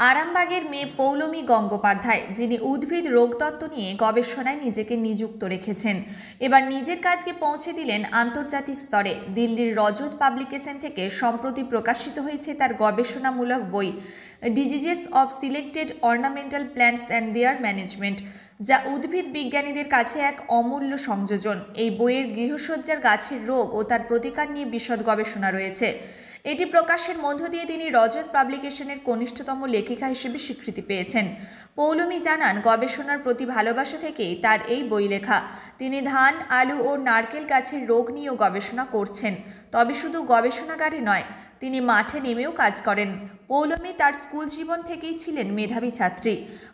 আরামবাগের মেয়ে পৌলমী গঙ্গোপাধ্যায়, যিনি উদ্ভিদ রোগতত্ত্ব নিয়ে গবেষণায় নিজেকে নিযুক্ত রেখেছেন, এবার নিজের কাজকে পৌঁছে দিলেন আন্তর্জাতিক স্তরে। দিল্লির রজত পাবলিকেশন থেকে সম্প্রতি প্রকাশিত হয়েছে তার গবেষণামূলক বই diseases of selected ornamental plants and their management, যা উদ্ভিদ বিজ্ঞানীদের কাছে এক অমূল্য সংযোজন। এই বইয়ের গৃহসজ্জার গাছের রোগ ও তার প্রতিকার নিয়ে বিশদ গবেষণা রয়েছে। এটি প্রকাশের মধ্য দিয়ে তিনি রজত পাবলিকেশনের কনিষ্ঠতম লেখিকা হিসেবে স্বীকৃতি পেয়েছেন। পৌলমী জানান, গবেষণার প্রতি ভালোবাসা থেকেই তার এই বই লেখা। তিনি ধান, আলু ও নারকেল গাছের রোগ নিয়েও গবেষণা করছেন। তবে শুধু গবেষণাগারে নয়, তিনি মাঠে নেমেও কাজ করেন। পৌলমী তার স্কুল জীবন থেকেই ছিলেন মেধাবী ছাত্রী।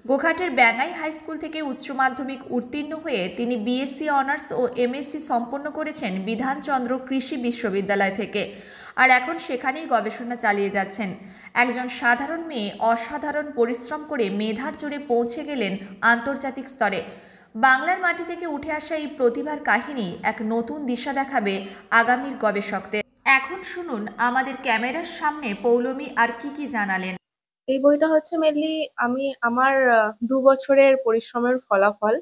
গোঘাটের ব্যাঙ্গাই হাই স্কুল থেকে উচ্চ মাধ্যমিক উত্তীর্ণ হয়ে তিনি বিএসসি অনার্স ও এমএসসি সম্পন্ন করেছেন বিধানচন্দ্র কৃষি বিশ্ববিদ্যালয় থেকে, আর এখন সেখানেই গবেষণা চালিয়ে যাচ্ছেন। একজন সাধারণ মেয়ে অসাধারণ পরিশ্রম করে মেধার জোরে পৌঁছে গেলেন আন্তর্জাতিক স্তরে। বাংলার মাটি থেকে উঠে আসা এই প্রতিভার কাহিনী এক নতুন দিশা দেখাবে আগামীর গবেষকদের। এখন শুনুন আমাদের ক্যামেরার সামনে পৌলমী আর কি জানালেন। এই বইটা হচ্ছে মেনলি আমি আমার 2 বছরের পরিশ্রমের ফলাফল।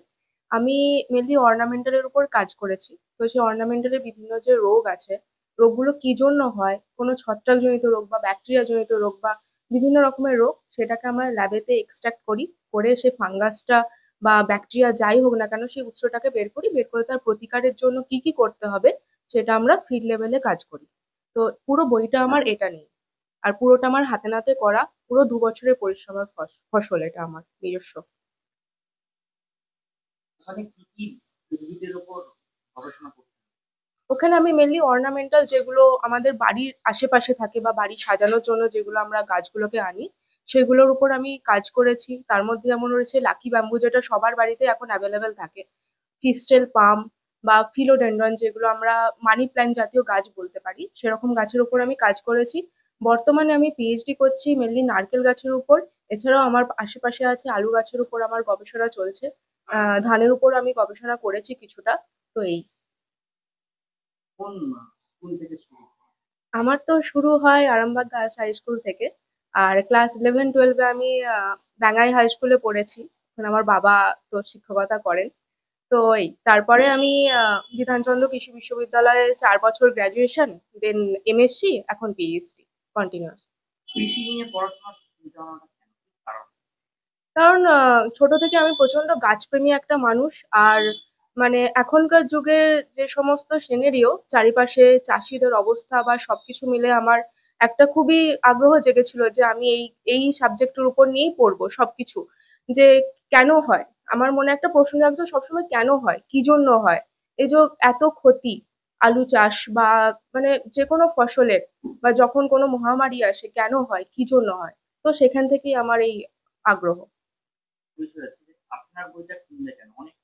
আমি মেনলি অর্নামেন্টালের উপর কাজ করেছি। তো সেই অর্নামেন্টালের বিভিন্ন যে রোগ আছে, রোগগুলো কি জন্য হয়, কোনো ছত্রাকজনিত রোগ বা ব্যাকটেরিয়া জনিত রোগ বা বিভিন্ন রকমের রোগ, সেটাকে আমরা ল্যাবেতে এক্সট্রাক্ট করি, করে সে ফাঙ্গাসটা বা ব্যাকটেরিয়া যাই হোক না কেন সেই উৎসটাকে বের করি, বের করে তার প্রতিকারের জন্য কি কি করতে হবে সেটা আমরা ফিল্ড লেভেলে কাজ করি। তো পুরো বইটা আমার এটা নিয়ে, আর পুরোটা আমার হাতে নাতে করা, পুরো 2 বছরের পরিশ্রমের ফসল এটা আমার নিজস্ব। ওখানে কি কি উদ্ভিদের উপর গবেষণা করতে? ওখানে আমি মেনলি অর্নামেন্টাল যেগুলো আমাদের বাড়ির আশেপাশে থাকে বা বাড়ি সাজানোর জন্য যেগুলো আমরা গাছগুলোকে আনি, সেগুলোর উপর আমি কাজ করেছি। তার মধ্যে যেমন রয়েছে লাকি ব্যাম্বু, যেটা সবার বাড়িতে এখন অ্যাভেলেবেল থাকে, ফিস্টেল পাম বা ফিলোডেন্ড্রন, যেগুলো আমরা মানি প্ল্যান্ট জাতীয় গাছ বলতে পারি, সেরকম গাছের উপর আমি কাজ করেছি। বর্তমানে আমি পিএইচডি করছি মেনলি নারকেল গাছের উপর। এছাড়াও আমার আশেপাশে আছে আলু গাছের উপর আমার গবেষণা চলছে। ধানের উপর আমি গবেষণা করেছি কিছুটা। তো এই, কোন স্কুল থেকে শুরু? আমার তো শুরু হয় আরামবাগ গার্লস হাই স্কুল থেকে। আর ক্লাস 11-12-এ আমি ব্যাঙ্গাই হাই স্কুলে পড়েছি। ওখানে আমার বাবা তো শিক্ষকতা করেন। তো এই তারপরে আমি বিধানচন্দ্র কৃষি বিশ্ববিদ্যালয়ে 4 বছর গ্রাজুয়েশন, দেন এমএসসি, এখন পিএইচডি কন্টিনিউয়াস। কৃষি নিয়ে পড়াশোনা জানাটা কেন, কারণ? কারণ ছোট থেকে আমি প্রচন্ড গাছপ্রেমী একটা মানুষ। আর মানে এখনকার যুগের যে সমস্ত সিনারিও, চারিপাশে চাষিদের অবস্থা বা সবকিছু মিলে আমার একটা খুবই আগ্রহ জেগেছিল যে আমি এই এই সাবজেক্টের উপর নিয়েই পড়বো সবকিছু। যে কেন হয়, আমার মনে একটা প্রশ্ন জাগতো সবসময়, কেন হয়, কি জন্য হয়, এই যে এত ক্ষতি, আলু চাষ বা মানে যে কোনো ফসলের, বা যখন কোনো মহামারী আসে কেন হয়, কি জন্য হয়। তো সেখান থেকেই আমার এই আগ্রহ। বুঝতে পারছি যে আপনার বইটা কিনলে কেন, অনেক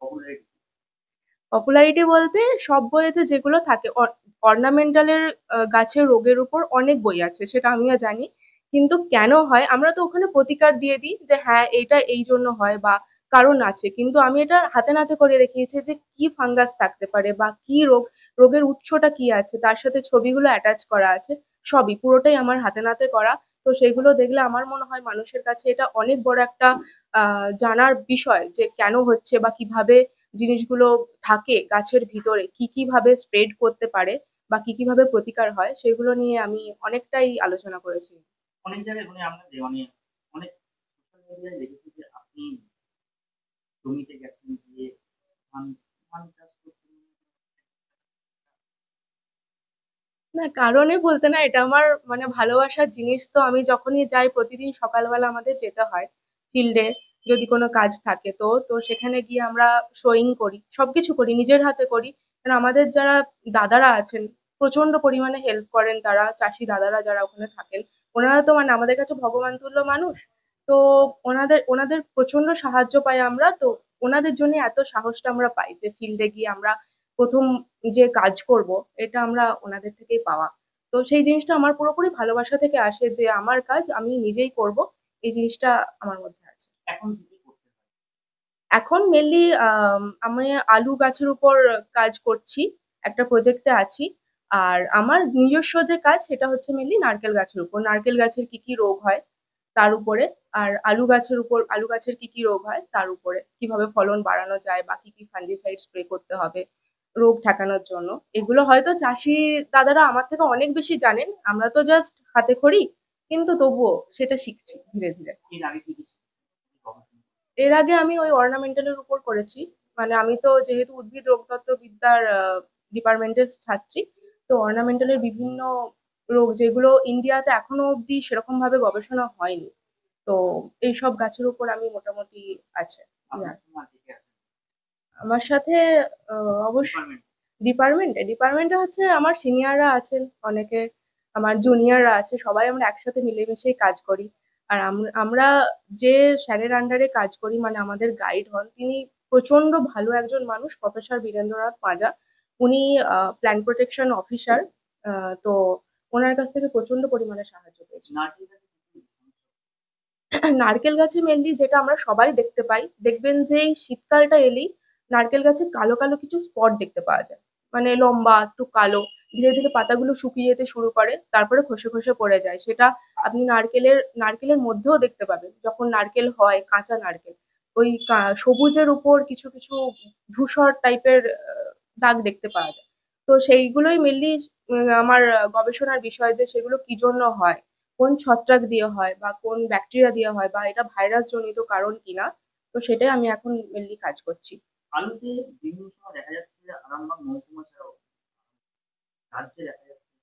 পপুলারিটি। পপুলারিটি বলতে সব বইয়েতে যেগুলো থাকে, অর্নামেন্টালের গাছের রোগের উপর অনেক বই আছে, সেটা আমিও জানি। কিন্তু কেন হয় আমরা তো ওখানে প্রতিকার দিয়ে দিই যে হ্যাঁ এটা এই জন্য হয় বা কারণ আছে, কিন্তু আমি এটা হাতে নাতে করে দেখিয়েছি যে কি ফাঙ্গাস থাকতে পারে বা কি রোগ, রোগের উৎসটা কি আছে, তার সাথে ছবিগুলো অ্যাটাচ করা আছে। সবই পুরোটাই আমার হাতে নাতে করা। তো সেগুলো দেখলে আমার মনে হয় মানুষের কাছে এটা অনেক বড় একটা জানার বিষয় যে কেন হচ্ছে বা কিভাবে জিনিসগুলো থাকে গাছের ভিতরে, কি কি ভাবে স্প্রেড করতে পারে বা কি কি ভাবে প্রতিকার হয়, সেগুলো নিয়ে আমি অনেকটাই আলোচনা করেছি। অনেক জায়গায় মানে আমরা যে অনেক সোশ্যাল মিডিয়ায় দেখেছি যে আপনি জমিতে গেছেন, গিয়ে ধান ধান চাষ করছেন। না, কারণে বলতে না, এটা আমার মানে ভালোবাসার জিনিস। তো আমি যখনই যাই, প্রতিদিন সকালবেলা আমাদের যেতে হয় ফিল্ডে, যদি কোনো কাজ থাকে তো তো সেখানে গিয়ে আমরা সোয়িং করি, সবকিছু করি, নিজের হাতে করি। কারণ আমাদের যারা দাদারা আছেন, প্রচন্ড পরিমাণে হেল্প করেন, তারা চাষি দাদারা যারা ওখানে থাকেন, ওনারা তো মানে আমাদের কাছে ভগবান তুল্য মানুষ। তো ওনাদের ওনাদের প্রচন্ড সাহায্য পাই আমরা। তো ওনাদের জন্য এত সাহসটা আমরা পাই যে ফিল্ডে গিয়ে আমরা প্রথম যে কাজ করব, এটা আমরা ওনাদের থেকেই পাওয়া। তো সেই জিনিসটা আমার পুরোপুরি ভালোবাসা থেকে আসে যে আমার কাজ আমি নিজেই করব, এই জিনিসটা আমার মধ্যে আছে। এখন কি কি করতে হয়? এখন মেনলি আমি আলু গাছের উপর কাজ করছি, একটা প্রজেক্টে আছি। আর আমার নিজস্ব যে কাজ সেটা হচ্ছে মেনলি নারকেল গাছের উপর, নারকেল গাছের কি কি রোগ হয় তার উপরে, আর আলু গাছের কি কি রোগ হয় তার উপরে, কিভাবে ফলন বাড়ানো যায় বা কি কি ফাঙ্গিসাইড স্প্রে করতে হবে রোগ ঠেকানোর জন্য। এগুলো হয়তো চাষি দাদারা আমার থেকে অনেক বেশি জানেন, আমরা তো জাস্ট হাতে খড়ি, কিন্তু তবুও সেটা শিখছি ধীরে ধীরে। এর আগে কি কিছু গবেষণা? এর আগে আমি ওই অর্নামেন্টালের উপর করেছি। মানে আমি তো যেহেতু উদ্ভিদ রোগতত্ত্ববিদ্যার ডিপার্টমেন্টের ছাত্রী, তো অর্নামেন্টালের বিভিন্ন রোগ যেগুলো ইন্ডিয়াতে এখনো অব্দি সেরকম ভাবে গবেষণা হয়নি, তো এইসব গাছের উপর আমি মোটামুটি আছে আপনার জানি। সঙ্গে আর কে কে আছে আমার সাথে অবশ্য ডিপার্টমেন্ট? ডিপার্টমেন্টে হচ্ছে আমার সিনিয়ররা আছেন অনেকে, আমার জুনিয়ররা আছে, সবাই আমরা একসাথে মিলেমিশেই কাজ করি। আর আমরা যে স্যারের আন্ডারে কাজ করি, মানে আমাদের গাইড হন, তিনি প্রচন্ড ভালো একজন মানুষ, প্রফেসর বীরেন্দ্রনাথ পাঁজা। উনি প্ল্যান্ট প্রোটেকশন অফিসার। তো ওনার কাছ থেকে প্রচন্ড পরিমাণে সাহায্য পেয়েছি। নারকেল গাছে কি কি সমস্যা? নারকেল গাছে মেনলি যেটা আমরা সবাই দেখতে পাই, দেখবেন যে এই শীতকালটা এলেই নারকেল গাছে কালো কালো কিছু স্পট দেখতে পাওয়া যায়, মানে লম্বা একটু কালো, ধীরে ধীরে পাতাগুলো শুকিয়ে যেতে শুরু করে, তারপরে খসে খসে পড়ে যায়। সেটা আপনি নারকেলের মধ্যেও দেখতে পাবেন, যখন নারকেল হয় কাঁচা নারকেল, ওই সবুজের উপর কিছু কিছু ধূসর টাইপের দাগ দেখতে পাওয়া যায়। তো সেইগুলোই মেনলি আমার গবেষণার বিষয়, যে সেগুলো কি জন্য হয়, কোন ছত্রাক দিয়ে হয় বা কোন ব্যাকটেরিয়া দিয়ে হয়, বা এটা ভাইরাস জনিত কারণ কিনা। তো সেটাই আমি এখন মেনলি কাজ করছি। আলুতে বিভিন্ন সময় দেখা যাচ্ছে যে আরামবাগ মহকুমা ছাড়াও রাজ্যে দেখা যাচ্ছে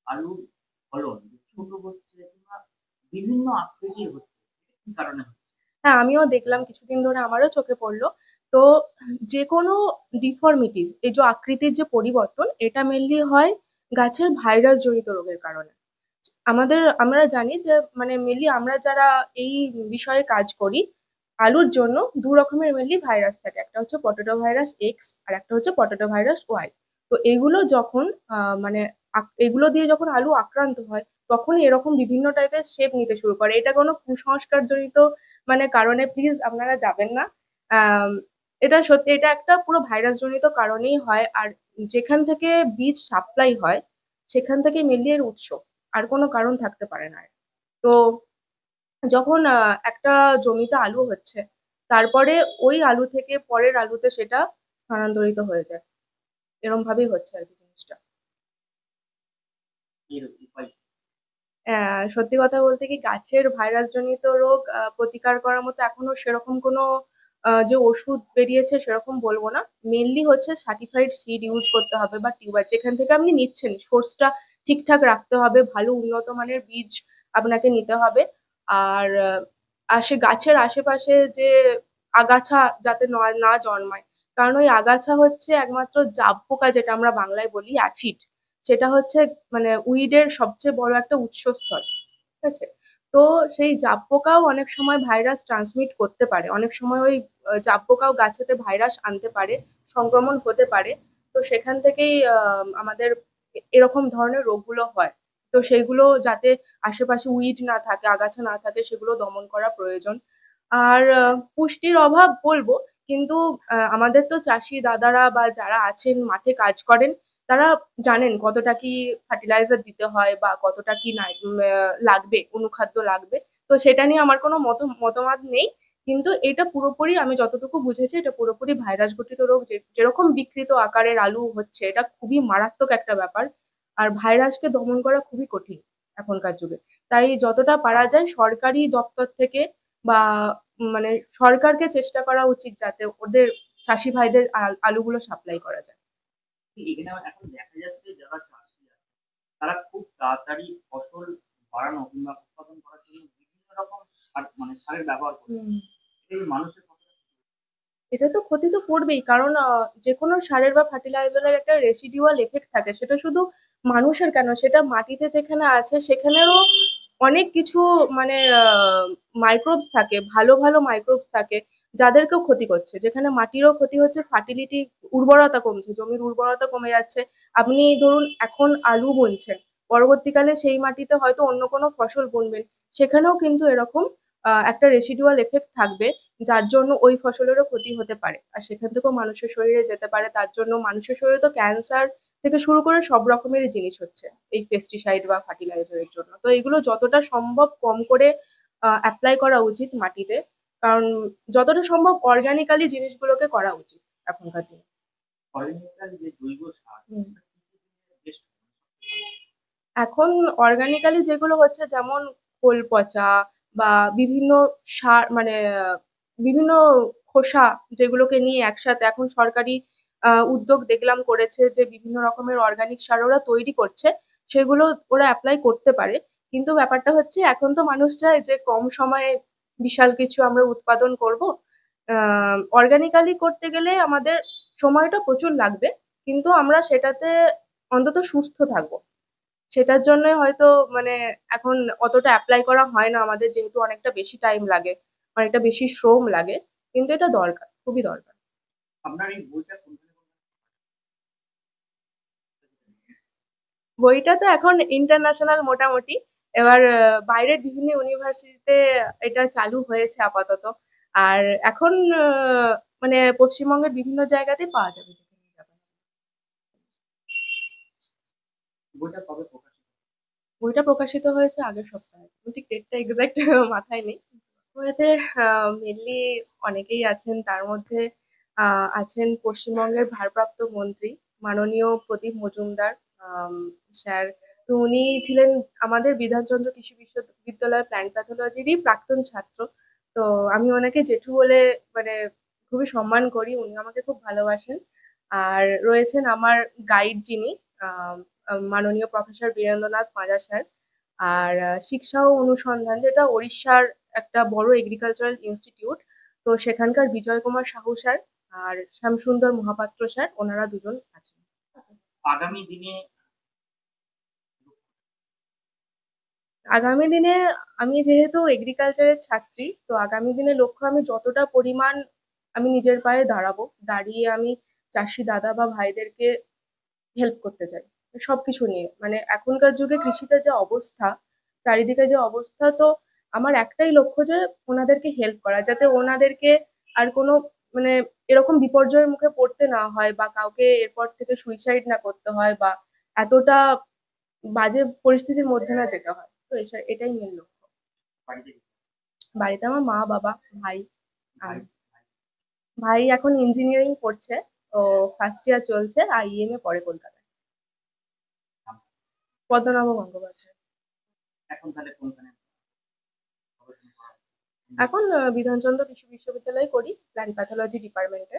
আলুর ফলন যে ছোট হচ্ছে কিংবা বিভিন্ন আকৃতির হচ্ছে, এটা কি কারণে হচ্ছে? হ্যাঁ, আমিও দেখলাম কিছুদিন ধরে, আমারও চোখে পড়লো। তো যে কোনো ডিফর্মিটিস, এই যে আকৃতির যে পরিবর্তন, এটা মেনলি হয় গাছের ভাইরাস জনিত রোগের কারণে। আমরা জানি যে মানে মেনলি আমরা যারা এই বিষয়ে কাজ করি, আলুর জন্য দু রকমের মেনলি ভাইরাস থাকে, একটা হচ্ছে পটেটো ভাইরাস এক্স আর একটা হচ্ছে পটেটো ভাইরাস ওয়াই। তো এগুলো যখন মানে এগুলো দিয়ে যখন আলু আক্রান্ত হয়, তখন এরকম বিভিন্ন টাইপের শেপ নিতে শুরু করে। এটা কোনো কুসংস্কার জনিত মানে কারণে প্লিজ আপনারা যাবেন না। আম, এটা সত্যি, এটা একটা পুরো ভাইরাস জনিত কারণেই হয়। আর যেখান থেকে বীজ সাপ্লাই হয়, সেখান থেকে মেনলি এর উৎস, আর কোনো কারণ থাকতে পারে না এর। তো যখন একটা জমিতে আলু হচ্ছে, তারপরে ওই আলু থেকে পরের আলুতে সেটা স্থানান্তরিত হয়ে যায়, এরকম ভাবেই হচ্ছে আর কি জিনিসটা। এর উপায় কি? সত্যি কথা বলতে কি, গাছের ভাইরাস জনিত রোগ প্রতিকার করার মতো এখনো সেরকম কোনো যে ওষুধ বেরিয়েছে সেরকম বলবো না। মেনলি হচ্ছে সার্টিফাইড সিড ইউজ করতে হবে, বা টিউবার যেখান থেকে আপনি নিচ্ছেন সোর্সটা ঠিকঠাক রাখতে হবে, ভালো উন্নত মানের বীজ আপনাকে নিতে হবে। আর গাছের আশেপাশে যে আগাছা যাতে না জন্মায়, কারণ ওই আগাছা হচ্ছে একমাত্র জাব পোকা, যেটা আমরা বাংলায় বলি অ্যাফিড, সেটা হচ্ছে মানে উইডের সবচেয়ে বড় একটা উৎসস্থল। ঠিক আছে? তো সেই জাব পোকাও অনেক সময় ভাইরাস ট্রান্সমিট করতে পারে, অনেক সময় ওই জাব পোকাও গাছেতে ভাইরাস আনতে পারে, সংক্রমণ হতে পারে। তো সেখান থেকেই আমাদের এরকম ধরনের রোগগুলো হয়। তো সেইগুলো যাতে আশেপাশে উইড না থাকে, আগাছা না থাকে, সেগুলো দমন করা প্রয়োজন। আর পুষ্টির অভাব বলবো, কিন্তু আমাদের তো চাষি দাদারা বা যারা আছেন মাঠে কাজ করেন, তারা জানেন কতটা কি ফার্টিলাইজার দিতে হয় বা কতটা কি লাগবে, অনুখাদ্য লাগবে। তো সেটা নিয়ে আমার কোনো মতামত নেই, কিন্তু এটা পুরোপুরি আমি যতটুকু বুঝেছি, এটা পুরোপুরি ভাইরাস ঘটিত রোগ। যেরকম বিকৃত আকারের আলু হচ্ছে, এটা খুবই মারাত্মক একটা ব্যাপার। আর ভাইরাসকে দমন করা খুবই কঠিন এখনকার যুগে। তাই যতটা পারা যায় সরকারি দপ্তর থেকে বা মানে সরকারকে চেষ্টা করা উচিত যাতে ওদের চাষি ভাইদের আলুগুলো সাপ্লাই করা যায়। এখানে এখন দেখা যাচ্ছে যারা চাষি আছে তারা খুব তাড়াতাড়ি ফসল বাড়ানো কিংবা উৎপাদন করার জন্য বিভিন্ন রকম সারের ব্যবহার করছে। হুম। এটা কি মানুষের কতটা? এটা তো ক্ষতি তো করবেই, কারণ যে কোনো সারের বা ফার্টিলাইজারের একটা রেসিডিউয়াল এফেক্ট থাকে, সেটা শুধু মানুষের কেন, সেটা মাটিতে যেখানে আছে সেখানেরও অনেক কিছু মানে মাইক্রোবস থাকে, ভালো ভালো মাইক্রোবস থাকে, যাদেরকেও ক্ষতি করছে। যেখানে মাটিরও ক্ষতি হচ্ছে, ফার্টিলিটি, উর্বরতা কমছে, জমির উর্বরতা কমে যাচ্ছে। আপনি ধরুন এখন আলু বুনছেন, পরবর্তীকালে সেই মাটিতে হয়তো অন্য কোনো ফসল বুনবেন, সেখানেও কিন্তু এরকম একটা রেসিডুয়াল এফেক্ট থাকবে, যার জন্য ওই ফসলেরও ক্ষতি হতে পারে, আর সেখান থেকেও মানুষের শরীরে যেতে পারে। তার জন্য মানুষের শরীরে তো ক্যান্সার থেকে শুরু করে সব রকমেরই জিনিস হচ্ছে এই পেস্টিসাইড বা ফার্টিলাইজারের জন্য। তো এগুলো যতটা সম্ভব কম করে অ্যাপ্লাই করা উচিত মাটিতে। কারণ যতটা সম্ভব অর্গানিক্যালি জিনিসগুলোকে করা উচিত এখনকার দিনে। অর্গানিক্যাল যে জৈব সার হুম। বেশ এখন অর্গানিক্যালি যেগুলো হচ্ছে যেমন খোল পচা বা বিভিন্ন সার মানে বিভিন্ন খোসা যেগুলোকে নিয়ে একসাথে এখন সরকারি উদ্যোগ দেখলাম করেছে যে বিভিন্ন রকমের অর্গানিক সার ওরা তৈরি করছে, সেগুলো ওরা অ্যাপ্লাই করতে পারে। কিন্তু ব্যাপারটা হচ্ছে এখন তো মানুষ চায় যে কম সময়ে বিশাল কিছু আমরা উৎপাদন করব। অর্গানিক্যালি করতে গেলে আমাদের সময়টা প্রচুর লাগবে, কিন্তু আমরা সেটাতে অন্তত সুস্থ থাকবো। সেটার জন্যই হয়তো মানে এখন অতটা অ্যাপ্লাই করা হয় না আমাদের, যেহেতু অনেকটা বেশি টাইম লাগে, অনেকটা বেশি শ্রম লাগে। কিন্তু এটা দরকার, খুবই দরকার। আপনার এই বইটা কোনখানে বইটা তো এখন ইন্টারন্যাশনাল মোটামুটি। এবার বাইরের বিভিন্ন ইউনিভার্সিটিতে এটা চালু হয়েছে আপাতত। আর এখন মানে পশ্চিমবঙ্গের বিভিন্ন জায়গাতেই পাওয়া যাবে। বইটা কবে প্রকাশিত? বইটা প্রকাশিত হয়েছে আগের সপ্তাহে, আমি ঠিক ডেটটা এক্সাক্ট মাথায় নেই। বইতে মেনলি অনেকেই আছেন, তার মধ্যে আছেন পশ্চিমবঙ্গের ভারপ্রাপ্ত মন্ত্রী মাননীয় প্রদীপ মজুমদার স্যার। তো উনি ছিলেন আমাদের বিধানচন্দ্র কৃষি বিশ্ববিদ্যালয়ের প্ল্যান্ট প্যাথোলজিরই প্রাক্তন ছাত্র। তো আমি ওনাকে জেঠু বলে মানে খুবই সম্মান করি, উনি আমাকে খুব ভালোবাসেন। আর রয়েছেন আমার গাইড যিনি আহ মাননীয় প্রফেসর বীরেন্দ্রনাথ পাঁজা স্যার। আর শিক্ষা ও অনুসন্ধান, যেটা ওড়িশার একটা বড় এগ্রিকালচারাল ইনস্টিটিউট, তো সেখানকার বিজয় কুমার সাহু স্যার আর শ্যামসুন্দর মহাপাত্র স্যার, ওনারা দুজন আছেন। আগামী দিনে আগামী দিনে আমি যেহেতু এগ্রিকালচারের ছাত্রী, তো আগামী দিনে লক্ষ্য আমি যতটা পরিমাণ আমি নিজের পায়ে দাঁড়াবো, দাঁড়িয়ে আমি চাষি দাদা বা ভাইদেরকে হেল্প করতে চাই সবকিছু নিয়ে। মানে এখনকার যুগে কৃষিতে যা অবস্থা, চারিদিকে যে অবস্থা, তো আমার একটাই লক্ষ্য যে ওনাদেরকে হেল্প করা, যাতে ওনাদেরকে আর কোনো মানে এরকম বিপর্যয়ের মুখে পড়তে না হয়, বা কাউকে এরপর থেকে সুইসাইড না করতে হয়, বা এতটা বাজে পরিস্থিতির মধ্যে না যেতে হয়। তো এটাই মেন লক্ষ্য। বাড়িতে বাড়িতে আমার মা বাবা ভাই ভাই আমি। ভাই এখন ইঞ্জিনিয়ারিং পড়ছে, ও ফার্স্ট ইয়ার চলছে, আইএম এ পড়ে কলকাতায়। পদ্মনাভ গঙ্গোপাধ্যায়। এখন তাহলে কোনখানে গবেষণা করা হচ্ছে? এখন বিধানচন্দ্র কৃষি বিশ্ববিদ্যালয়ে করি, প্ল্যান্ট প্যাথোলজি ডিপার্টমেন্টে।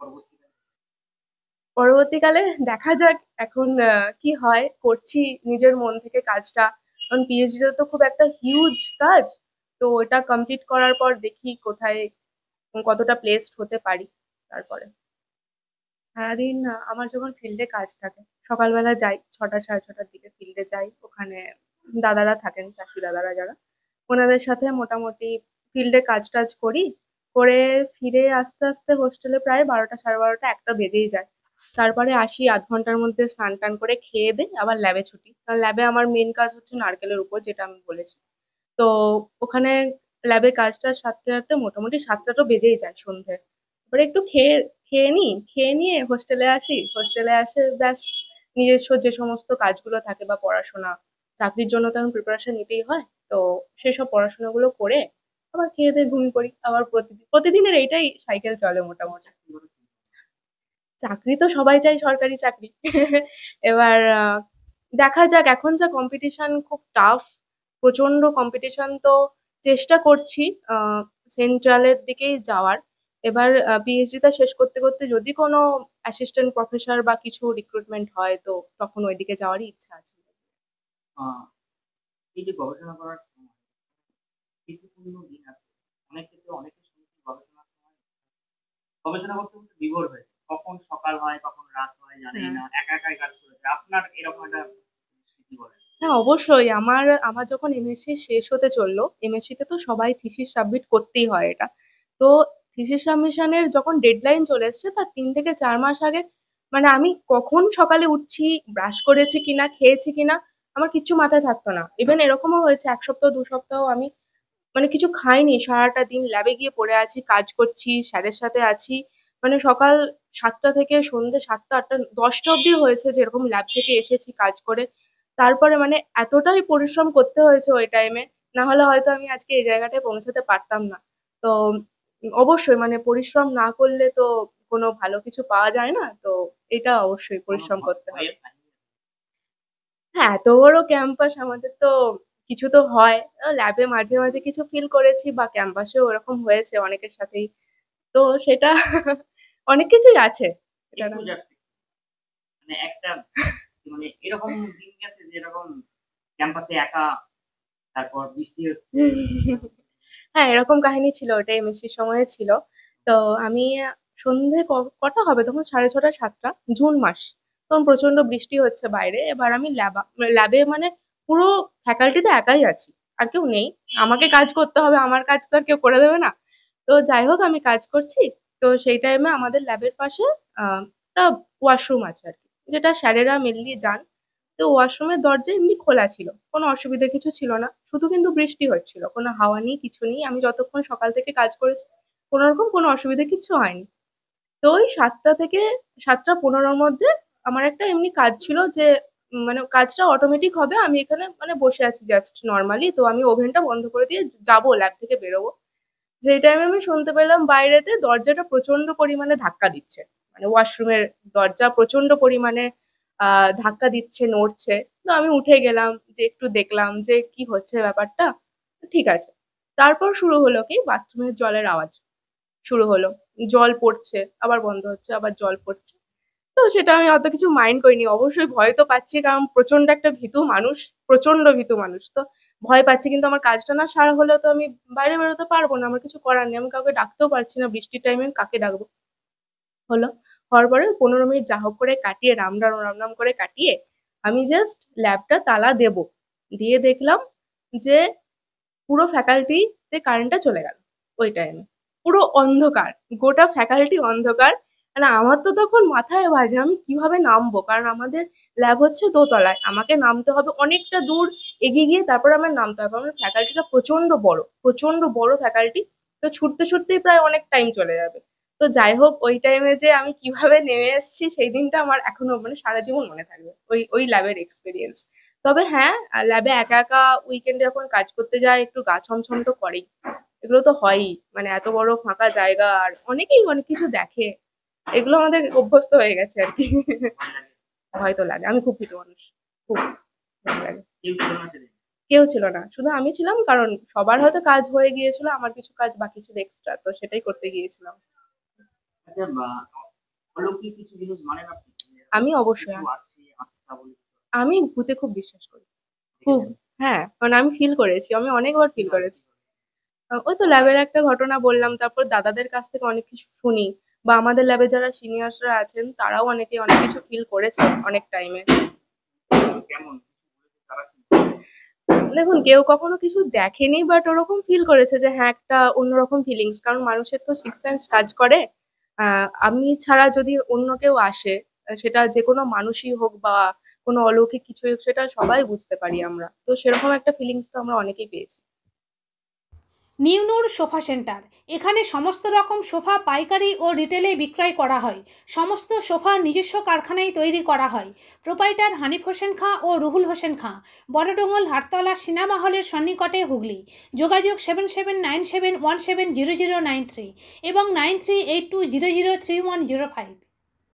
পরবর্তীকালে পরবর্তীকালে দেখা যাক এখন কি হয়, করছি নিজের মন থেকে কাজটা। কারণ পিএইচডি তো খুব একটা হিউজ কাজ, তো ওটা কমপ্লিট করার পর দেখি কোথায় কতটা প্লেসড হতে পারি। তারপরে সারাদিন আমার যখন ফিল্ডে কাজ থাকে, সকালবেলা যাই 6টা 6:30টার দিকে ফিল্ডে যাই, ওখানে দাদারা থাকেন, চাষি দাদারা যারা, ওনাদের সাথে মোটামুটি ফিল্ডে কাজ টাজ করি। করে ফিরে আস্তে আস্তে হোস্টেলে প্রায় 12টা 12:30 একটা বেজেই যায়। তারপরে আসি, আধ ঘন্টার মধ্যে স্নান টান করে খেয়ে দিয়ে আবার ল্যাবে ছুটি, কারণ ল্যাবে আমার মেন কাজ হচ্ছে নারকেলের উপর, যেটা আমি বলেছি। তো ওখানে ল্যাবে কাজটা সারতে সারতে মোটামুটি 7টা তো বেজেই যায় সন্ধে। এবারে একটু খেয়ে খেয়ে নিই, খেয়ে নিয়ে হোস্টেলে আসি, হোস্টেলে আসে ব্যাস নিজস্ব যে সমস্ত কাজগুলো থাকে বা পড়াশোনা, চাকরির জন্য তো এখন প্রিপারেশন নিতেই হয়, তো সেসব পড়াশোনাগুলো করে আবার খেয়ে দিয়ে ঘুমিয়ে পড়ি। আবার প্রতিদিনের এইটাই সাইকেল চলে মোটামুটি। চাকরি তো সবাই চাই, সরকারি চাকরি। এবার দেখা যাক, এখন যা কম্পিটিশন খুব টাফ, প্রচন্ড কম্পিটিশন, তো চেষ্টা করছি সেন্ট্রালের দিকেই যাওয়ার। এবার পিএইচডিটা শেষ করতে করতে যদি কোনো অ্যাসিস্ট্যান্ট প্রফেসর বা কিছু রিক্রুটমেন্ট হয়, তো তখন ওইদিকে যাওয়ারই ইচ্ছা আছে। আহ, এই যে গবেষণা করার সময় ঝুঁকিপূর্ণ দিন আছে, অনেক ক্ষেত্রে অনেকে শুনছি গবেষণার সময় গবেষণা করতে করতে বিভোর হয়ে যায়। কখন সকাল হয় কখন রাত হয় জানেই হ্যাঁ। না, একা একাই কাজ করেছে। আপনার এরকম একটা স্মৃতি বলেন। হ্যাঁ, অবশ্যই। আমার আমার যখন এমএসসি শেষ হতে চললো, এমএসসি তে তো সবাই থিসিস সাবমিট করতেই হয় এটা। তো থিসিস সাবমিশনের যখন ডেডলাইন চলে এসেছে, তার 3 থেকে 4 মাস আগে মানে আমি কখন সকালে উঠছি, ব্রাশ করেছি কিনা, খেয়েছি কিনা, আমার কিচ্ছু মাথায় থাকতো না। ইভেন এরকমও হয়েছে 1 সপ্তাহ 2 সপ্তাহ আমি মানে কিছু খাইনি, সারাটা দিন ল্যাবে গিয়ে পড়ে আছি, কাজ করছি, স্যারের সাথে আছি। মানে সকাল 7টা থেকে সন্ধ্যে 7টা 8টা 10টা অব্দি হয়েছে যে এরকম ল্যাব থেকে এসেছি কাজ করে। তারপরে মানে এতটাই পরিশ্রম করতে হয়েছে ওই টাইমে, না হলে হয়তো আমি আজকে এই জায়গাটায় পৌঁছাতে পারতাম না। তো অবশ্যই মানে পরিশ্রম না করলে তো কোনো ভালো কিছু পাওয়া যায় না। তো এটা অবশ্যই কোনো পরিশ্রম করতে হবে। ভয়ের কাহিনী? হ্যাঁ, এত বড় ক্যাম্পাস আমাদের তো কিছু তো হয়। ল্যাবে মাঝে, মাঝে কিছু ফিল করেছি বা ক্যাম্পাসেও ওরকম হয়েছে অনেকের সাথেই। তো সেটা অনেক কিছুই আছে। এটা না একটু জাস্ট মানে একটা মানে এরকম দিন গেছে যে এরকম ক্যাম্পাসে একা, তারপর বৃষ্টি হচ্ছে। হ্যাঁ, এরকম কাহিনী ছিল। ওটা এমএসসির সময়ে ছিল। তো আমি সন্ধে কটা হবে তখন 6:30 7টা, জুন মাস। তখন প্রচন্ড বৃষ্টি হচ্ছে বাইরে। এবার আমি ল্যাবে মানে পুরো ফ্যাকাল্টিতে একাই আছি। আর কেউ নেই। আমাকে কাজ করতে হবে। আমার কাজ তো আর কেউ করে দেবে না। তো যাই হোক আমি কাজ করছি। তো সেই টাইমে আমাদের ল্যাবের পাশে একটা ওয়াশরুম আছে আরকি। যেটা স্যারেরা মেইনলি যান। তো ওয়াশরুমের দরজা এমনি খোলা ছিল। কোনো অসুবিধা কিছু ছিল না। শুধু কিন্তু বৃষ্টি হচ্ছিল। কোনো হাওয়া নেই, কিছু নেই। আমি যতক্ষণ সকাল থেকে কাজ করেছি, কোনরকম কোনো অসুবিধা কিচ্ছু হয়নি। তো ওই 7টা থেকে 7:15 র মধ্যে আমার একটা এমনি কাজ ছিল যে মানে কাজটা অটোমেটিক হবে। আমি এখানে মানে বসে আছি জাস্ট নরমালি। তো আমি ওভেনটা বন্ধ করে দিয়ে যাবো ল্যাব থেকে বেরোবো। যেই টাইমে আমি শুনতে পেলাম বাইরেতে দরজাটা প্রচন্ড পরিমাণে ধাক্কা দিচ্ছে। মানে ওয়াশরুমের দরজা প্রচন্ড পরিমাণে ধাক্কা দিচ্ছে, নড়ছে। তো আমি উঠে গেলাম যে একটু দেখলাম যে কি হচ্ছে ব্যাপারটা। ঠিক আছে। তারপর শুরু হলো কি বাথরুমের জলের আওয়াজ শুরু হলো। জল পড়ছে, আবার বন্ধ হচ্ছে, আবার জল পড়ছে। তো সেটা আমি অত কিছু মাইন্ড করিনি। অবশ্যই ভয় তো পাচ্ছি কারণ প্রচন্ড একটা ভীতু মানুষ, প্রচন্ড ভীতু মানুষ। তো ভয় পাচ্ছি কিন্তু আমার কাজটা না সারা হলেও তো আমি বাইরে বেরোতে পারবো না। আমার কিছু করার নেই। আমি কাউকে ডাকতেও পারছি না। বৃষ্টির টাইমে কাকে ডাকবো? হলো। হওয়ার পরে 15 মিনিট যা হোক করে কাটিয়ে রাম রাম করে কাটিয়ে আমি জাস্ট ল্যাবটা তালা দেবো। দিয়ে দেখলাম যে পুরো ফ্যাকাল্টিতে কারেন্টটা চলে গেল ওই টাইমে। পুরো অন্ধকার। গোটা ফ্যাকাল্টি অন্ধকার। মানে আমার তো তখন মাথায় বাজে আমি কিভাবে নামবো? কারণ আমাদের ল্যাব হচ্ছে দোতলায়। আমাকে নামতে হবে অনেকটা দূর এগিয়ে গিয়ে তারপরে আমার নামতে হবে। কারণ ফ্যাকাল্টিটা প্রচন্ড বড় ফ্যাকাল্টি। তো ছুটতেই প্রায় অনেক টাইম চলে যাবে। তো যাই হোক ওই টাইমে যে আমি কিভাবে নেমে এসেছি সেই দিনটা আমার এখনো মানে সারা জীবন মনে থাকবে। ওই ল্যাবের এক্সপেরিয়েন্স। তবে হ্যাঁ, ল্যাবে একা উইকেন্ডে যখন কাজ করতে যাই একটু গা ছমছম তো করেই। এগুলো তো হয়ই। মানে এত বড় ফাঁকা জায়গা আর অনেকেই অনেক কিছু দেখে। এগুলো আমাদের অভ্যস্ত হয়ে গেছে আরকি। ভয় তো লাগে। আমি খুব ভীতু মানুষ। খুব ভয় লাগে। কেউ ছিল না সেদিন? কেউ ছিল না। শুধু আমি ছিলাম কারণ সবার হয়তো কাজ হয়ে গিয়েছিল। আমার কিছু কাজ বাকি ছিল এক্সট্রা। তো সেটাই করতে গিয়েছিলাম। আচ্ছা, অলৌকিক কিছু জিনিস মানেন আপনি? আমি অবশ্যই। কিছু আছে, আত্মা বলে কিছু আছে, আমি ভূতে খুব বিশ্বাস করি। খুব। দেখেছেন? হ্যাঁ, মানে আমি ফিল করেছি। আমি অনেকবার ফিল করেছি। ওই তো ল্যাবের একটা ঘটনা বললাম। তারপর দাদাদের কাছ থেকে অনেক কিছু শুনি। বা আমাদের ল্যাবে যারা সিনিয়র্সরা আছেন তারাও অনেকে অনেক কিছু ফিল করেছে অনেক টাইমে। কেমন? তারা কি? দেখুন কেউ কখনো কিছু দেখেনি বাট ওরকম ফিল করেছে যে হ্যাঁ একটা অন্যরকম ফিলিংস। কারণ মানুষের তো সিক্স সেন্স কাজ করে। আমি ছাড়া যদি অন্য কেউ আসে সেটা যেকোনো মানুষই হোক বা কোনো অলৌকিক কিছুই হোক সেটা সবাই বুঝতে পারি আমরা। তো সেরকম একটা ফিলিংস তো আমরা অনেকেই পেয়েছি। নিউনুর সোফা সেন্টার। এখানে সমস্ত রকম সোফা পাইকারি ও রিটেলে বিক্রয় করা হয়। সমস্ত সোফা নিজস্ব কারখানায় তৈরি করা হয়। প্রোপাইটার হানিফ হোসেন খাঁ ও রুহুল হোসেন খাঁ, বড়ডোঙ্গল হাটতলা সিনেমা হলের সন্নিকটে, হুগলি। যোগাযোগ 7797170093 এবং 9382003105।